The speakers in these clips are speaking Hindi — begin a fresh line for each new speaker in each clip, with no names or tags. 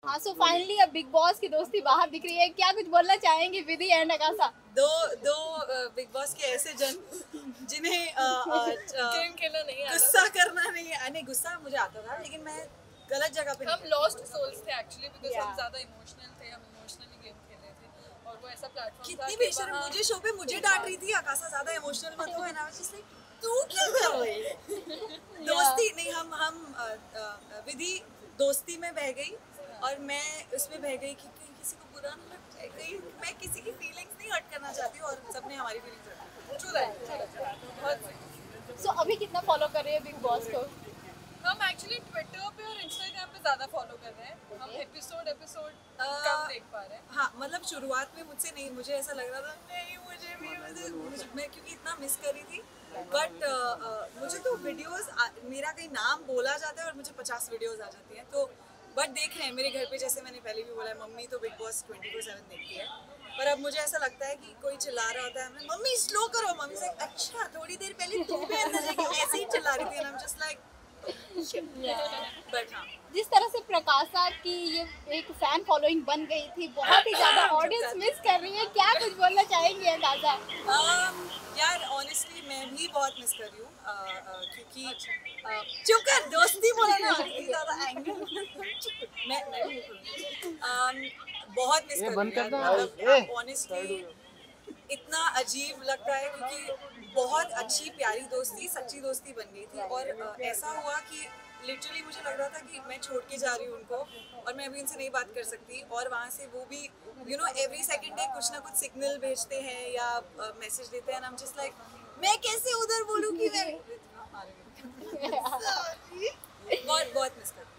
हाँ, सो फाइनली अब बिग बॉस की दोस्ती बाहर दिख रही है, क्या कुछ बोलना चाहेंगे विधि एंड आकाशा?
दो दो बिग बॉस के ऐसे जन जिन्हें
गेम खेलना नहीं आता,
गुस्सा करना नहीं गुस्सा मुझे आता था, लेकिन मैं गलत जगह पे
हम लॉस्ट सोल्स थे एक्चुअली, बिकॉज
Yeah.
हम ज्यादा इमोशनल थे, हम इमोशनली गेम खेल रहे थे और वो ऐसा प्लेटफॉर्म था
कितनी
कि
बेशर्म
वहाँ-
मुझे शो पे मुझे डांट रही थी, आकाशा ज्यादा इमोशनल मत हो, and I was just like तू क्या कर रही है? दोस्ती नहीं, हम विधि दोस्ती में बह गई और मैं उसमें बह गई कि कहीं किसी को बुरा ना लग जाए, कहीं मैं किसी की फीलिंग्स नहीं हर्ट करना चाहती हूँ, और सबने हमारी फीलिंग्स हर्ट
True that. बहुत सही।
सो अभी कितना फॉलो कर रहे हैं बिग बॉस को?
हम एक्चुअली ट्विटर पे और इंस्टाग्राम पे ज्यादा फॉलो कर रहे हैं, हम एपिसोड कम देख पा रहे हैं।
हाँ, मतलब शुरुआत में मुझसे नहीं, मुझे ऐसा लग रहा था नहीं मुझे भी मैं क्योंकि इतना मिस कर रही थी, बट मुझे तो वीडियोस मेरा कहीं नाम बोला जाता है और मुझे 50 वीडियोस आ जाती हैं, तो बट देख रहे हैं मेरे घर पे, जैसे मैंने पहले भी बोला है, मम्मी तो बिग बॉस 24/7 देखती है, पर अब मुझे ऐसा लगता है कि कोई चिल्ला रहा होता है, मैं मम्मी स्लो करो, मम्मी से अच्छा थोड़ी देर पहले तू भी अंदर जाके ऐसे ही चिल्ला रही थी, एंड जस्ट लाइक बट हाँ,
जिस तरह से प्रकाशा की ये एक फैन फॉलोइंग बन गई थी, बहुत ही ज्यादा ऑडियंस मिस कर रही है, क्या कुछ बोलना चाहेंगे आकाशा?
यार ऑनेस्टली मैं भी बहुत मिस कर रही हूँ, क्योंकि चुप कर, दोस्ती बोला ना, इतनी ज़्यादा एंग्री मैं बहुत मिस कर रही हूँ यार, मतलब ऑनेस्टली इतना अजीब लगता है, क्योंकि बहुत अच्छी प्यारी दोस्ती, सच्ची दोस्ती बन गई थी, और ऐसा हुआ कि लिटरली मुझे लग रहा था कि मैं छोड़ के जा रही हूँ उनको, और मैं अभी उनसे नहीं बात कर सकती, और वहाँ से वो भी you know every second day कुछ ना कुछ सिग्नल भेजते हैं या मैसेज देते हैं, हम जस्ट लाइक मैं कैसे उधर बोलूँ कि मैं बहुत बहुत मिस करती हूँ, मैं भी बहुत मिस करती हूँ।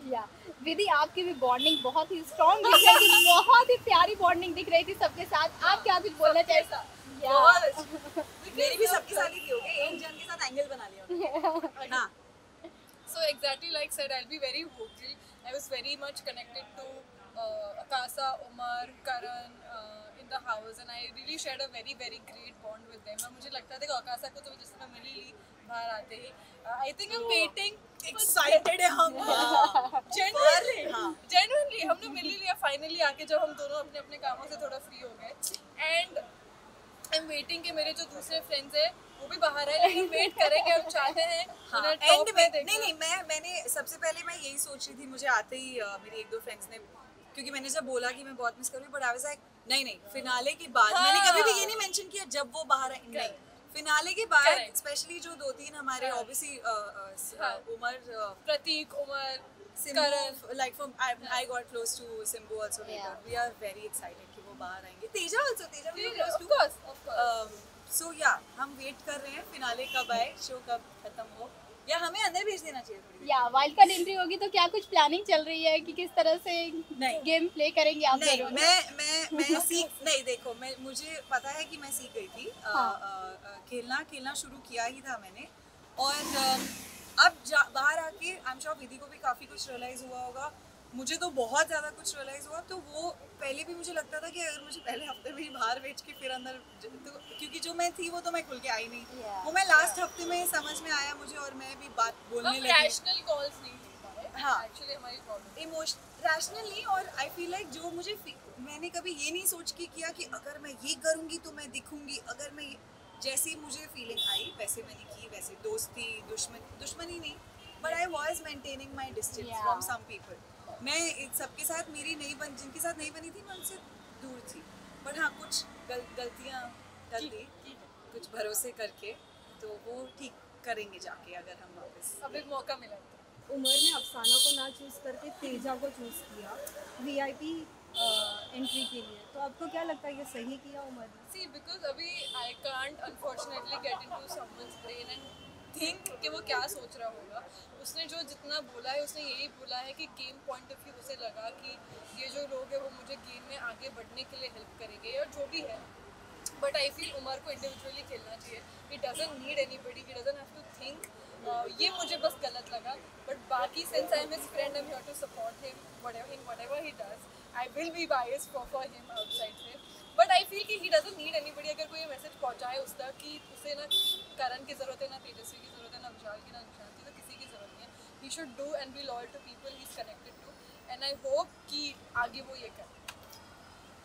या विधि, आपकी भी बॉन्डिंग बहुत ही स्ट्रॉन्ग दिख रही थी, बहुत ही प्यारी बॉन्डिंग दिख रही थी सबके साथ, आप क्या कुछ बोलना चाहेंगे?
बहुत अच्छी।
मेरी भी सबके साथ ही थी, ओके, एक जन के साथ एंगल बना लिया, हाँ।
So exactly like said, I'll be very vocal. I was very much connected to Akasa, Umar, Karan in the house, and I really shared a very great bond with them. और मुझे लगता था कि Akasa को तो जिस तरह मिली ली बाहर आते ही, I think I'm waiting.
Excited है हम,
Genuinely,
हाँ।
genuinely हमने मिल ही लिया फाइनली आके, जब हम दोनों अपने अपने कामों से थोड़ा फ्री हो गए, एंड आई एम वेटिंग कि मेरे जो दूसरे फ्रेंड्स हैं वो भी बाहर आए, लेकिन वेट करेंगे, हम चाहते हैं उन्हें
एंड
टॉप
में
में देखना।
नहीं मैंने सबसे पहले मैं यही सोच रही थी, मुझे आते ही मेरी एक दो फ्रेंड्स ने, क्योंकि मैंने जब बोला कि मैं बहुत मिस कर रही हूँ, बट आई वाज लाइक नहीं फिनाले के बाद, मैंने कभी भी ये नहीं मेंशन किया जब वो बाहर आए, नहीं, फिनाले के बाद
Correct.
स्पेशली जो 2-3 हमारे
हाँ.
ऑब्वियसली
हाँ.
उमर,
प्रतीक, Umar,
Simbu,
Karan.
like from I got close to Simbu also later.
Yeah.
We are very excited कि वो बाहर आएंगे. Teja also, Teja we are close
Of
to.
course.
So yeah, हम वेट कर रहे हैं फिनाले कब आए, शो कब खत्म हो, या हमें अंदर भेज देना चाहिए थोड़ी देर.
या वाइल्ड कार्ड एंट्री होगी तो क्या कुछ प्लानिंग चल रही है कि किस तरह से
नहीं.
गेम प्ले करेंगे आप
नहीं,
दोनों?
मैं सीख नहीं, देखो मुझे पता है कि मैं सीख गई थी, खेलना शुरू किया ही था मैंने, और अब बाहर आके आई एम श्योर विधि को भी काफ़ी कुछ रियलाइज़ हुआ होगा, मुझे तो बहुत ज़्यादा कुछ रियलाइज़ हुआ, तो वो पहले भी मुझे लगता था कि अगर मुझे पहले हफ्ते में ही बाहर बेच के फिर अंदर, तो क्योंकि जो मैं थी वो तो मैं खुल के आई नहीं,
Yeah.
वो मैं लास्ट हफ्ते में समझ में आया मुझे, और मैं भी बात बोलने
हम
लगी.
रैशनल कॉल्स नहीं ले पा रहे,
हाँ.
एक्चुअली हमारी प्रॉब्लम।
इमोशन रैशनली, और आई फील लाइक जो मुझे मैंने कभी ये नहीं सोच के किया कि अगर मैं ये करूँगी तो मैं दिखूंगी, अगर मैं जैसी मुझे फीलिंग आई वैसे मैंने की, वैसे दोस्ती दुश्मनी नहीं, but I was maintaining my distance from some people. मैं सबके साथ मेरी जिनके साथ नहीं बनी थी मैं उनसे दूर थी, बट हाँ कुछ गलतियाँ कर दी, कुछ भरोसे करके, तो वो ठीक करेंगे जाके अगर हम वापस.
अब एक मौका मिला तो।
उमर ने अफसाना को ना चूज करके तेजा को चूज किया वीआईपी एंट्री के लिए, तो आपको क्या लगता है ये सही किया उमर ने?
See, because अभी I can't unfortunately get into someone's brain and think कि वो क्या सोच रहा होगा. उसने जो जितना बोला है उसने यही बोला है कि गेम पॉइंट ऑफ व्यू उसे लगा कि ये जो लोग हैं वो मुझे गेम में आगे बढ़ने के लिए हेल्प करेंगे, और जो भी है, बट आई फील उमर को इंडिविजुअली खेलना चाहिए. He doesn't need anybody, he doesn't have to think. ये मुझे बस गलत लगा, बट बाकी since I am his friend, I am here to support him whatever he does. I will be biased for him outside से, बट आई फील कि ही डजंट नीड एनीबडी. अगर कोई मैसेज पहुंचाए उस तक कि उसे ना करण की ज़रूरत है, ना तेजस्वी की ज़रूरत है, ना विशाल की, ना निशांत की, तो किसी की ज़रूरत नहीं है. He should do and be loyal to people he is connected to, and I hope कि आगे वो ये करे।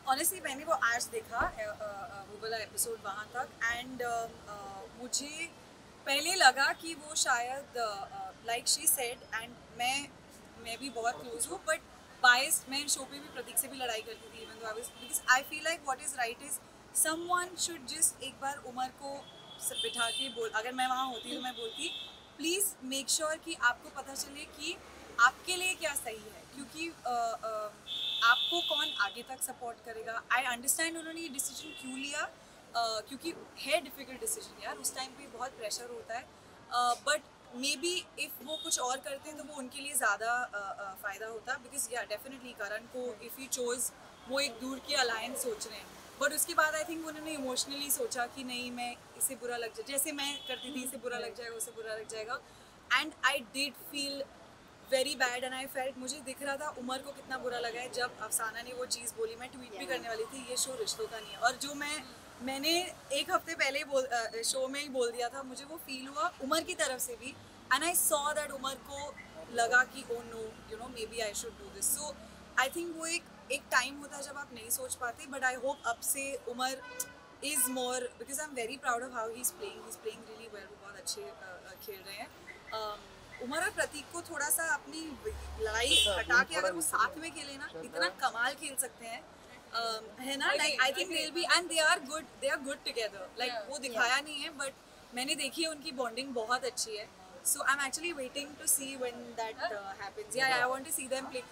ऑनेस्टली मैंने वो आज देखा वो वाला एपिसोड वहाँ तक एंड मुझे पहले लगा कि वो शायद लाइक शी सेड एंड मैं भी बहुत क्लोज हूँ बट बायस मैं शो पे भी प्रतीक से भी लड़ाई करती थी even though I was because I feel like what is right is someone should just एक बार उमर को बिठा के बोल, अगर मैं वहाँ होती तो मैं बोलती प्लीज़ मेक श्योर कि आपको पता चले कि आपके लिए क्या सही है, क्योंकि आपको कौन आगे तक सपोर्ट करेगा। आई अंडरस्टैंड उन्होंने ये डिसीजन क्यों लिया, क्योंकि है डिफ़िकल्ट डिसीजन यार, उस टाइम पे बहुत प्रेशर होता है बट मे बी इफ़ वो कुछ और करते तो वो उनके लिए ज़्यादा फ़ायदा होता, बिकॉज या डेफिनेटली करण को इफ़ ही चोज़ वो एक दूर की अलायंस सोच रहे हैं बट उसके बाद आई थिंक उन्होंने इमोशनली सोचा कि नहीं मैं इसे बुरा लग जाए, जैसे मैं करती थी इसे बुरा लग जाएगा उसे बुरा लग जाएगा and I did feel very bad and I felt, मुझे दिख रहा था उमर को कितना बुरा लगा है जब अफसाना ने वो चीज़ बोली। मैं ट्वीट भी करने वाली थी ये शो रिश्तों का नहीं है, और जो मैंने एक हफ्ते पहले ही शो में ही बोल दिया था, मुझे वो फील हुआ उमर की तरफ से भी and I saw that Umar को लगा कि oh no you know maybe I should do this. So I think वो एक टाइम होता है जब आप नहीं सोच पाते बट आई होप अब से Umar is more, because I am very proud of how he is playing really well, वो बहुत अच्छे खेल रहे हैं। उमर और प्रतीक को थोड़ा सा अपनी लड़ाई हटा के अगर वो साथ में खेले ना इतना कमाल खेल सकते हैं, है ना, like I think they will be and they are good together, like वो दिखाया नहीं है बट मैंने देखी है उनकी बॉन्डिंग बहुत अच्छी है। So I'm actually waiting to see when that happens. Yeah, I want to see them play.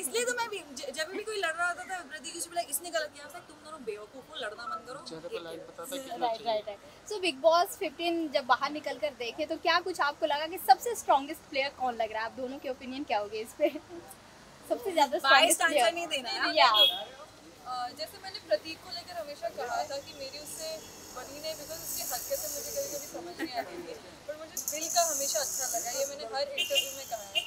इसलिए तो मैं भी जब भी कोई लड़ रहा होता था प्रतीक से बोला इसने गलत किया, तुम दोनों बेवकूफ हो, लड़ना बंद करो।
राइट। सो बिग बॉस 15 जब बाहर निकल कर देखे तो क्या कुछ आपको लगा कि सबसे स्ट्रॉन्गेस्ट प्लेयर कौन लग रहा है? आप दोनों के ओपिनियन क्या होंगे इस पे? सबसे ज्यादा स्ट्रॉन्गेस्ट प्लेयर
नहीं देना
या
जैसे मैंने प्रतीक को लेकर हमेशा कहा था कि मेरी उससे बनी नहीं, बिकॉज उसकी हरकतें मुझे कभी कभी समझ नहीं आती थी, पर मुझे दिल का हमेशा अच्छा लगा, ये मैंने हर इंटरव्यू में कहा है।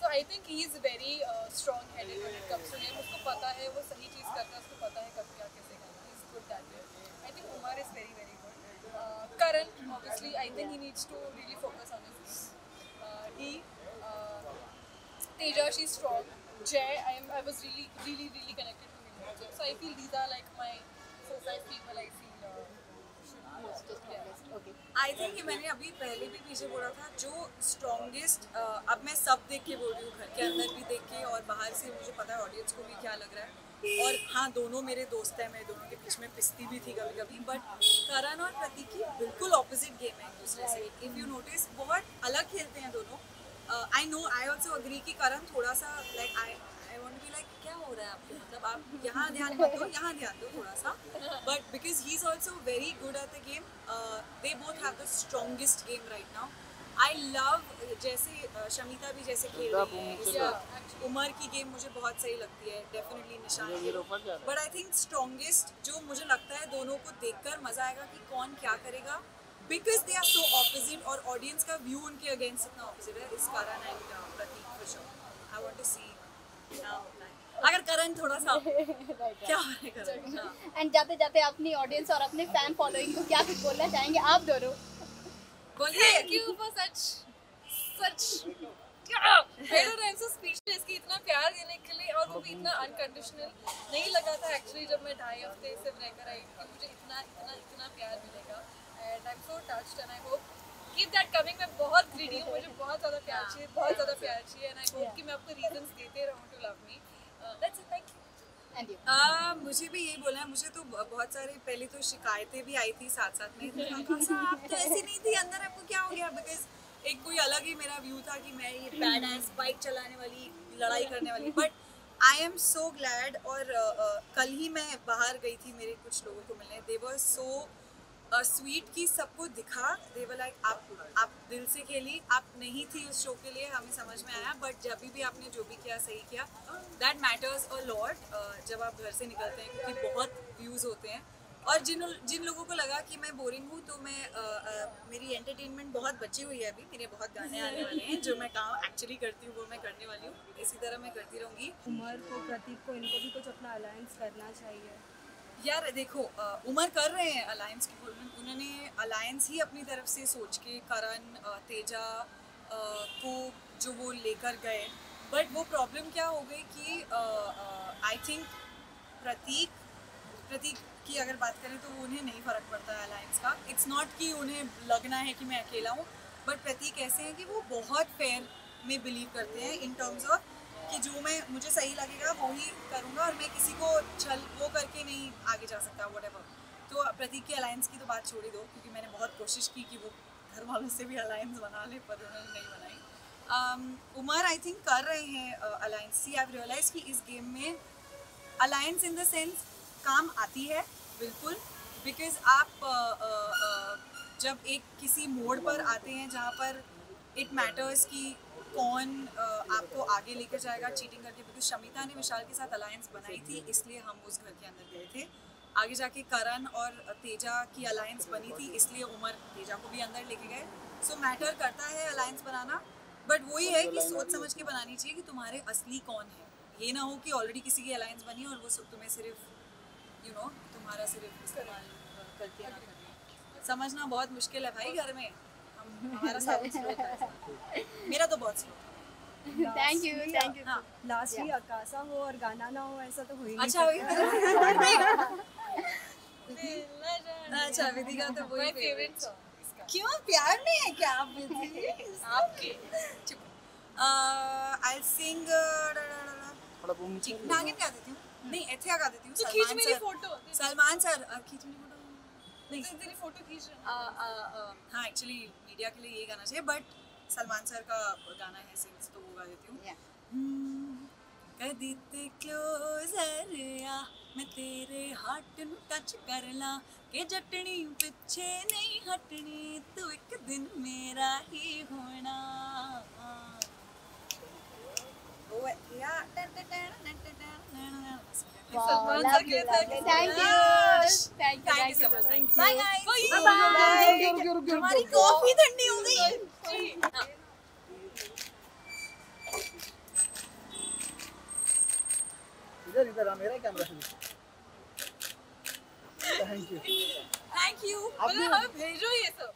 So I think he is very strong headed when it comes to game, उसको पता है वो सही चीज़ करता है, उसको पता है कब क्या कैसे करना है, is good that way. I think Umar is very very good. Karan obviously I think he needs to really focus on his Teja, she's strong. Jay, I was really connected to him also. So I feel these are like my 4-5 people I feel should
okay.
I think कि मैंने अभी पहले भी पीछे बोला था जो स्ट्रॉन्गेस्ट, अब मैं सब देख के बोल रही हूँ, घर के अंदर भी देख के और बाहर से मुझे पता है ऑडियंस को भी क्या लग रहा है, और हाँ दोनों मेरे दोस्त हैं, मैं दोनों के बीच में पिसती भी थी कभी कभी, बट करण और प्रतीक की बिल्कुल ऑपोजिट गेम है एक दूसरे से। इफ़ यू नोटिस बहुत अलग खेलते हैं दोनों। I know, I also agree कि करण थोड़ा सा like I want be like क्या हो रहा है आपको, मतलब आप यहाँ ध्यान मत दो, यहाँ ध्यान दो थोड़ा सा, but because he is also very good at the game, they both have the strongest game right now. I love जैसे शमिता भी जैसे खेल रही है इस वक्त, उमर की गेम मुझे बहुत सही लगती है, डेफिनेटली निशान, बट आई थिंक स्ट्रॉन्गेस्ट जो मुझे लगता है दोनों को देखकर मजा आएगा कि कौन क्या करेगा, because they are so opposite और ऑडियंस का व्यू उनके अगेंस्ट इतना ऑपोजिट है, इस कारण and Prateek for sure I want to see now अगर करण थोड़ा सा क्या करेगा।
एंड जाते जाते अपनी ऑडियंस और अपने फैन फॉलोइंग को क्या कुछ बोलना चाहेंगे आप दोनों?
बोलिए।
Thank you for such I don't know, I'm so speechless कि इतना प्यार देने के लिए, और वो भी इतना अनकंडीशनल नहीं लगा था एक्चुअली जब मैं 2.5 हफ्ते से रहकर आई कि मुझे इतना प्यार मिलेगा, and I am so touched and I hope keep that coming. मैं बहुत ग्रीडी हूँ, मुझे बहुत ज़्यादा प्यार चाहिए, बहुत ज़्यादा प्यार चाहिए, एंड आई होप कि मैं आपको रीजंस देते रहूँ to love me. That's it, thank you.
And you?
मुझे भी यही बोलना है, मुझे तो बहुत सारे पहले तो शिकायतें भी आई थी साथ साथ में, आप तो ऐसी नहीं थी, अंदर आपको क्या हो गया, बिकॉज एक कोई अलग ही मेरा व्यू था कि मैं ये बैड एस बाइक चलाने वाली, लड़ाई करने वाली, but I am so glad. और कल ही मैं बाहर गई थी मेरे कुछ लोगों को मिलने, दे वर सो स्वीट की सबको दिखा, दे वर लाइक आप दिल से खेली, आप नहीं थी उस शो के लिए, हमें समझ में आया, बट जब भी आपने जो भी किया सही किया, दैट मैटर्स अ लॉट जब आप घर से निकलते हैं, क्योंकि बहुत व्यूज़ होते हैं। और जिन लोगों को लगा कि मैं बोरिंग हूँ, तो मैं मेरी एंटरटेनमेंट बहुत बची हुई है, अभी मेरे बहुत गाने आने वाले हैं, जो मैं काम एक्चुअली करती हूँ वो मैं करने वाली हूँ, इसी तरह मैं करती रहूँगी।
उमर को, प्रतीक को, इनको भी कुछ अपना अलायंस करना चाहिए।
यार देखो, उमर कर रहे हैं अलायंस की, उन्होंने अलायंस ही अपनी तरफ से सोच के करण तेजा को जो वो लेकर गए, बट वो प्रॉब्लम क्या हो गई कि आई थिंक प्रतीक की अगर बात करें तो उन्हें नहीं फ़र्क पड़ता है अलायंस का. इट्स नॉट कि उन्हें लगना है कि मैं अकेला हूँ, बट प्रतीक ऐसे हैं कि वो बहुत फेयर में बिलीव करते हैं इन टर्म्स ऑफ कि जो मुझे सही लगेगा वो ही करूँगा और मैं किसी को छल वो करके नहीं आगे जा सकता व्हाटएवर. तो प्रतीक की अलायंस की तो बात छोड़ ही दो, क्योंकि मैंने बहुत कोशिश की कि वो घर वालों से भी अलायंस बना ले, पर उन्होंने नहीं बनाई. उमर आई थिंक कर रहे हैं अलायंस. सी आई रियलाइज कि इस गेम में अलायंस इन द सेंस काम आती है बिल्कुल, बिकॉज आप जब एक किसी मोड़ पर आते हैं जहाँ पर इट मैटर्स कि कौन आपको आगे लेकर जाएगा चीटिंग करके. बिकॉज शमिता ने विशाल के साथ अलायंस बनाई थी, इसलिए हम उस घर के अंदर गए थे. आगे जाके करण और तेजा की अलायंस बनी थी, इसलिए उमर तेजा को भी अंदर लेके गए. सो मैटर करता है अलायंस बनाना, बट वही है कि सोच समझ के बनानी चाहिए कि तुम्हारे असली कौन है. ये ना हो कि ऑलरेडी किसी की अलायंस बनी और वो तुम्हें सिर्फ तुम्हारा सिर्फ इस्तेमाल करके ना करके. समझना बहुत मुश्किल है भाई घर में. हमारा साथ स्लो था, मेरा तो बहुत स्लो.
Thank you.
हाँ
लास्ट ही अकासा हो और गाना ना हो, ऐसा तो हो ही नहीं
अच्छा
सकता.
अच्छा विधि का तो वही
My favorite
फेवरेट.
song इसका.
क्यों प्यार में है क्या आप विधि?
आपके
आई सिंग नागिन गा देती हूँ. नहीं एथिया गा देती हूँ.
तो खींच मेरी फोटो.
सलमान सर खींच मेरी फोटो. नहीं
तेरी फोटो खींच रहा
हाँ एक्चुअली मीडिया के लिए ये गाना चाहिए, बट सलमान सर का गाना है सिंग्स, तो वो गा देती हूँ. कदी ते क्लोजर आ मैं तेरे हार्ट नु टच कर ला के जटनी पिछे नहीं हटनी तू एक दिन मेरा ही होना. वो है या
सलमान सर के साथ
thank
thank
you
you so much. Thank you. Bye guys.
Bye.
हमारी कॉफी ठंडी हो गई. हाँ.
इधर मेरा कैमरा से. Thank you.
Thank you.
मतलब हमें भेजो ये सब.